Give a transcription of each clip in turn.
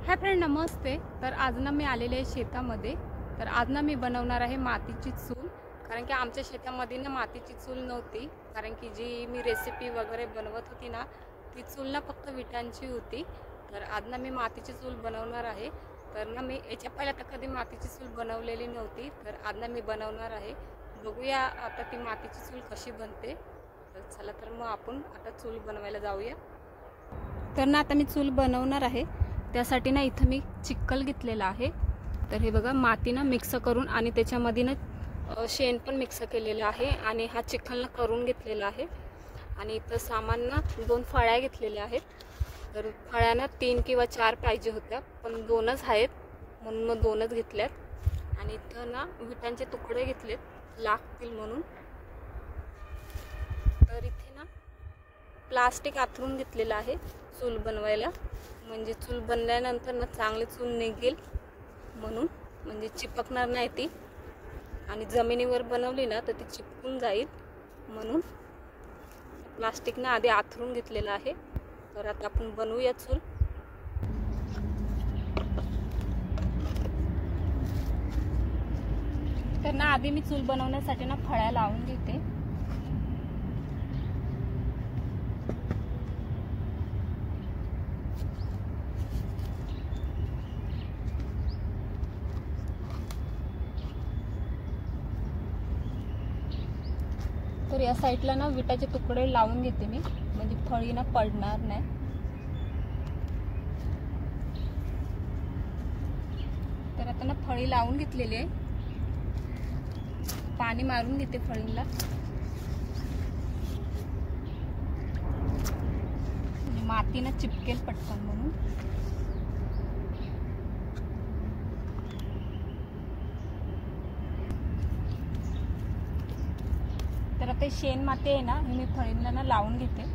Hi friend, नमस्ते। तर आज ना मी आलेले आहे शेतामध्ये। तर आज ना मी बनवणार आहे मातीची चूल। कारण की आमच्या शेतामध्ये ना मातीची चूल नव्हती, कारण की जी मी रेसिपी वगैरे बनवत होती ना, ती चूल ना फक्त विटांची होती। तर आज ना मी मातीची चूल बनवणार आहे। तर ना मी याच्या पहिल्या तर कधी मातीची चूल बनवलेली नव्हती, तर आज ना मी बनवणार आहे। बघूया आता ती मातीची चूल कशी बनते। तर चला, तर मग आपण आता चूल बनवायला जाऊया। तर ना आता मी चूल बनवणार आहे। त्यासाठी ना इथं मी चिक्कल घेतलेला आहे। तर हे बघा, माती ना मिक्स करून आणि त्याच्यामध्ये ना शेण पण मिक्स केलेलं आहे आणि हा चिक्कल ना करून घेतलेला आहे। आणि इथं सामान ना 2 फळ्या घेतलेल्या आहेत। तर फळ्या ना 3 किंवा 4 पाहिजे होत्या, पण 2च आहेत म्हणून मग 2च घेतल्यात। आणि इथं ना विटांचे तुकडे घेतलेत लागतील म्हणून। तर इथे ना प्लास्टिक आथरून घेतलेलं आहे चूल बनवायला, म्हणजे चूल बनल्यानंतर ना चांगली चूल निघेल म्हणून, म्हणजे चिपकणार नाही ती। आणि जमिनीवर बनवली ना तर ती चिपकून जाईल म्हणून प्लास्टिक ना आधी आथरून घेतलेलं आहे। तर आता आपण बनवूया चूल। तर ना आधी मी चूल बनवण्यासाठी ना फळ्या लावून घेते। तर या साईडला ना विटाचे तुकडे लावून घेते मी, म्हणजे फळी ना पडणार नाही। तर आता ना फळी लावून घेतलेली आहे, पाणी मारून घेते फळीला, म्हणजे माती ना चिपकेल पटकन म्हणून। तर आता शेण माती आहे ना, मी फळीला ना लावून घेते।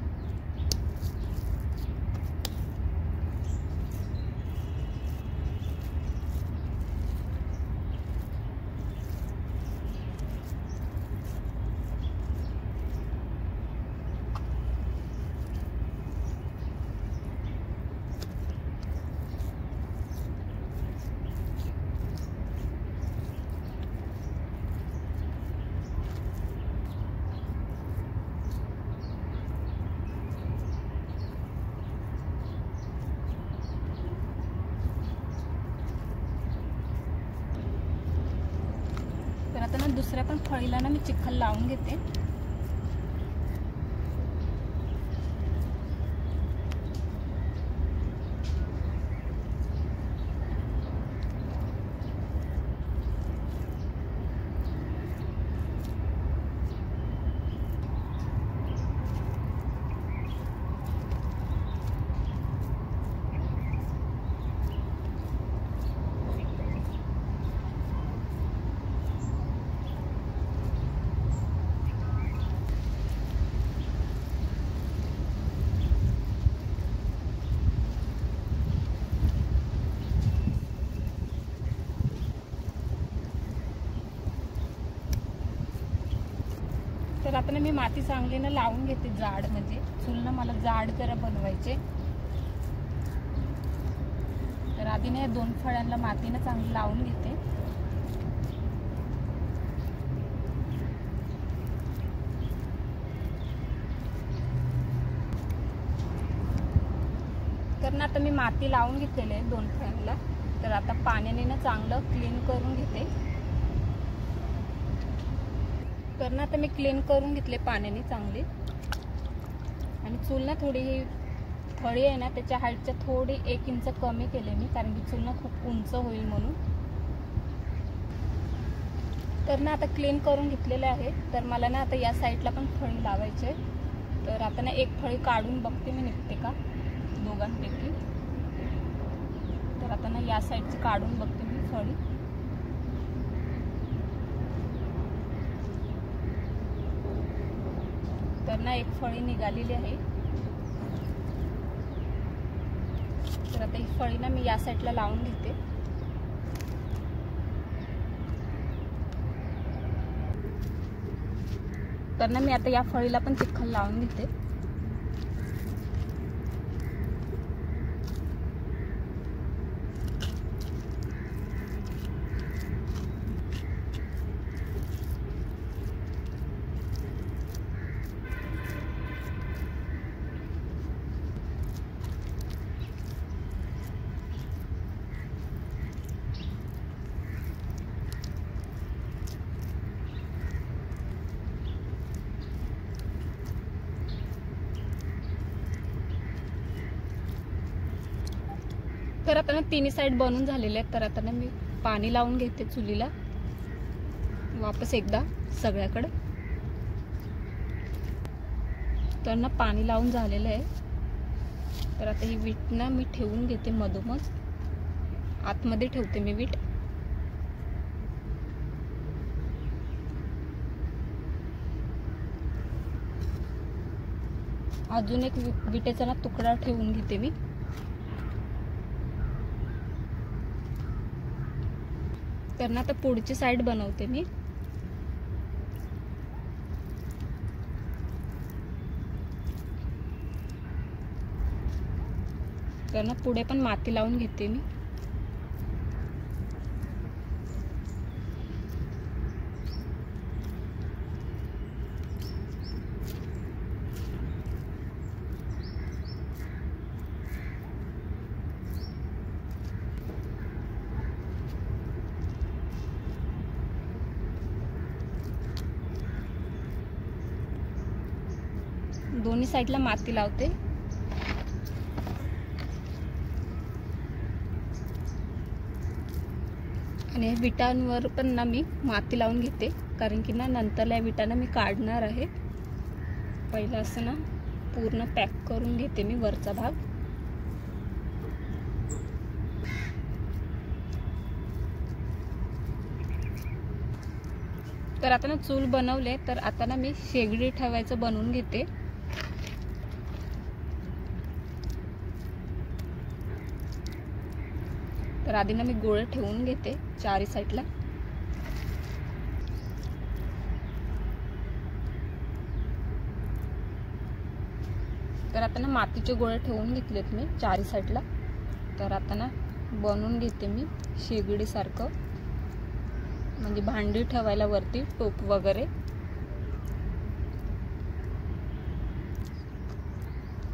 तर आता ना दुसऱ्या पण फळीला ना मी चिखल लावून घेते। तर आता ना मी माती चांगली ना लावून घेते जाड, म्हणजे चूल ना मला जाड जरा बनवायचे। तर आधी ना 2 फळ्यांना माती ना चांगली लावून घेते। तर ना आता मी माती लावून घेतलेली आहे 2 फळ्यांना। तर आता पाण्याने ना चांगलं क्लीन करून घेते। तर ना आता मी क्लीन करून घेतले पाण्याने चांगली। आणि चूल ना थोडी ही फळी आहे ना त्याच्या हाईटच्या थोडी 1 इंच कमी केले मी, कारण की चूल ना खूप उंच होईल म्हणून। तर ना आता क्लीन करून घेतलेले आहे। तर मला ना आता या साईडला पण फळी लावायचे। तर आता ना एक फळी काढून बघते मी निघते का दोघांपैकी। तर आता ना या साईडची काढून बघते मी फळी। तर ना एक फळी निघालेली आहे। तर आता ही फळी ना मी या साईडला लावून घेते। तर ना मी आता या फळीला पण चिखल लावून घेते। तर आता ना तिन्ही साईड बनून झालेले आहेत. तर आता ना मी पाणी लावून घेते चुलीला वापस एकदा सगळ्याकडे. तर ना पाणी लावून झालेलं आहे. तर आता ही वीट ना मी ठेवून घेते मधोमध, आतमध्ये ठेवते मी वीट. अजून एक विटेचा ना तुकडा ठेवून घेते मी. तर ना आता पुढची साईड बनवते मी. तर ना पुढे पण माती लावून घेते मी. दोन्ही साईडला माती लावते. आणि विटांवर पण ना मी माती लावून घेते, कारण की ना नंतर या विटांना मी काढणार आहे. पहिलं असं ना पूर्ण पॅक करून घेते मी वरचा भाग. तर आता ना चूल बनवले. तर आता ना मी शेगडी ठेवायचं बनवून घेते. तर आधी ना मी गोळे ठेवून घेते चारी साईडला. तर आता ना मातीचे गोळे ठेवून घेतलेत मी चारी साईडला. तर आता ना बनवून घेते मी शेगडी सारखं, म्हणजे भांडी ठेवायला वरती टोप वगैरे.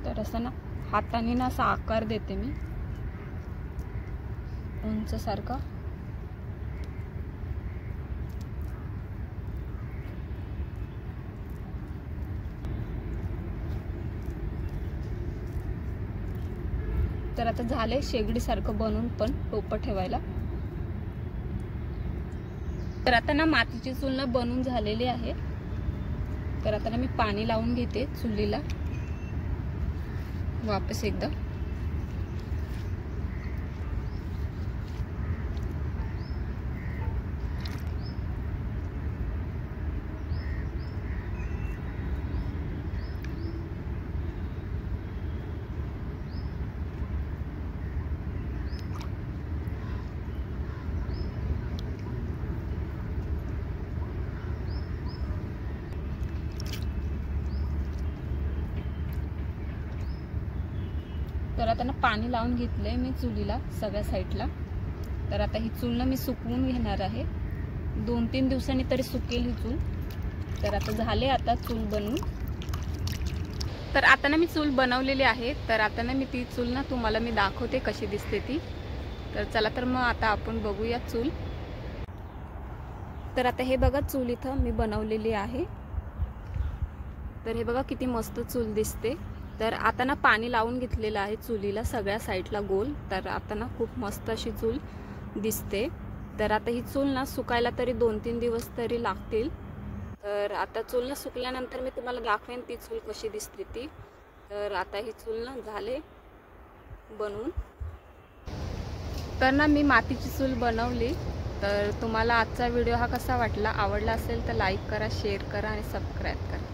तर असं ना हाताने ना असा आकार देते मी उंच सारखा. तर आता झाले शेगडी सारखं बनवून पण टोप ठेवायला. तर आता ना मातीची चूल ना बनवून झालेली आहे. तर आता ना मी पाणी लावून घेते चुलीला वापस एकदा. तर आता ना पाणी लावून घेतलंय मी चुलीला सगळ्या साईडला. तर आता ही चूल ना मी सुकवून घेणार आहे. 2-3 दिवसांनी तरी सुकेल ही चूल. तर आता झाले आता चूल बनवून. तर आता ना मी चूल बनवलेली आहे. तर आता ना मी ती चूल ना तुम्हाला मी दाखवते कशी दिसते ती. तर चला तर मग आता आपण बघूया चूल. तर आता हे बघा चूल इथं मी बनवलेली आहे. तर हे बघा किती मस्त चूल दिसते. तर आता ना पाणी लावून घेतलेलं आहे चुलीला सगळ्या साईडला गोल. तर आता ना खूप मस्त अशी चूल दिसते. तर आता ही चूल ना सुकायला तरी 2-3 दिवस तरी लागतील. तर आता चूल ना सुकल्यानंतर मी तुम्हाला दाखवेन ती चूल कशी दिसते ती. तर आता ही चूल ना झाले बनवून. तर ना मी मातीची चूल बनवली. तर तुम्हाला आजचा व्हिडिओ हा कसा वाटला, आवडला असेल तर लाईक करा, शेअर करा आणि सबस्क्राईब करा.